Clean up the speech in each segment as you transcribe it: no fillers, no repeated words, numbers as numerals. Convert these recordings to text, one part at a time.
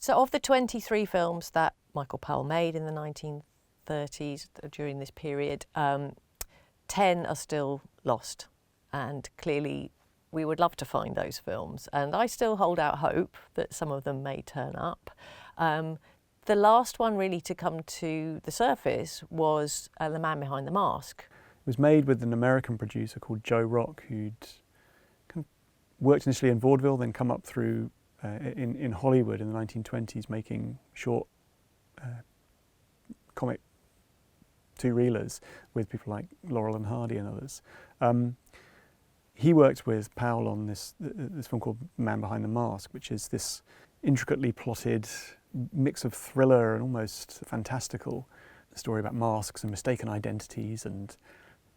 So of the 23 films that Michael Powell made in the 1930s during this period, 10 are still lost, and clearly we would love to find those films, and I still hold out hope that some of them may turn up. The last one really to come to the surface was The Man Behind the Mask. It was made with an American producer called Joe Rock, who'd kind of worked initially in vaudeville, then come up through in Hollywood in the 1920s, making short comic two-reelers with people like Laurel and Hardy and others. He worked with Powell on this film called Man Behind the Mask, which is this intricately plotted mix of thriller and almost fantastical story about masks and mistaken identities and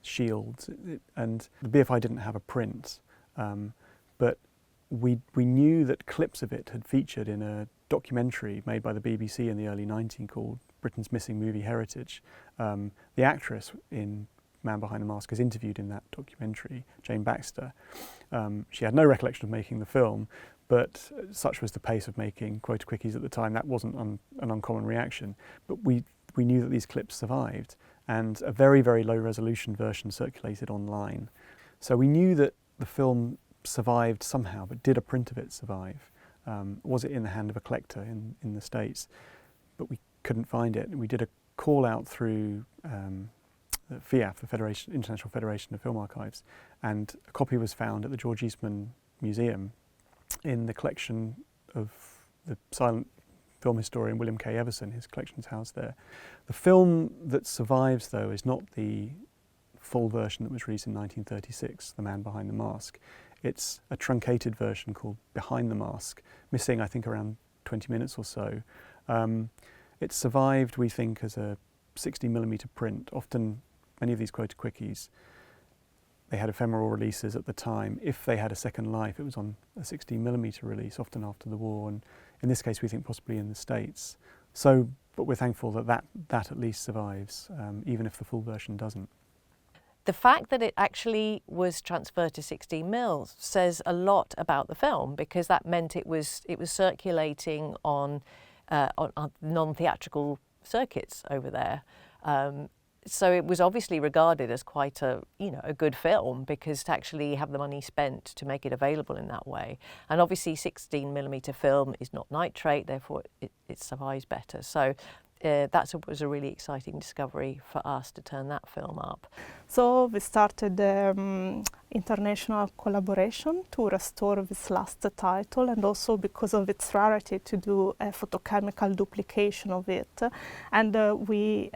shields. And the BFI didn't have a print, but we knew that clips of it had featured in a documentary made by the BBC in the early 90s called Britain's Missing Movie Heritage. The actress in Man Behind the Mask is interviewed in that documentary, Jane Baxter. She had no recollection of making the film, but such was the pace of making quota quickies at the time, that wasn't an uncommon reaction. But we knew that these clips survived, and a very, very low resolution version circulated online. So we knew that the film survived somehow, but did a print of it survive? Was it in the hand of a collector in the States? But we couldn't find it. We did a call out through the FIAF, the International Federation of Film Archives, and a copy was found at the George Eastman Museum in the collection of the silent film historian William K. Everson. His collection's housed there. The film that survives, though, is not the full version that was released in 1936, The Man Behind the Mask. It's a truncated version called Behind the Mask, missing, I think, around 20 minutes or so. It survived, we think, as a 60mm print. Often, many of these quota quickies, they had ephemeral releases at the time. If they had a second life, it was on a 16mm release, often after the war, and in this case, we think possibly in the States. So, but we're thankful that at least survives, even if the full version doesn't. The fact that it actually was transferred to 16mm says a lot about the film, because that meant it was circulating on non-theatrical circuits over there. So it was obviously regarded as quite a good film, because to actually have the money spent to make it available in that way. And obviously 16mm film is not nitrate, therefore it survives better. So that was a really exciting discovery for us to turn that film up. So we started international collaboration to restore this last title, and also because of its rarity to do a photochemical duplication of it. And we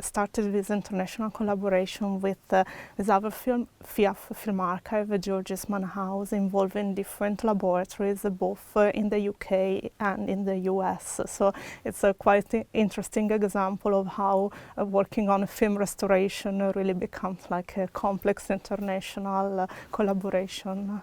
started this international collaboration with our FIAF Film Archive, George Eastman House, involving different laboratories, both in the UK and in the US. So it's a quite interesting example of how working on a film restoration really becomes like a complex international collaboration.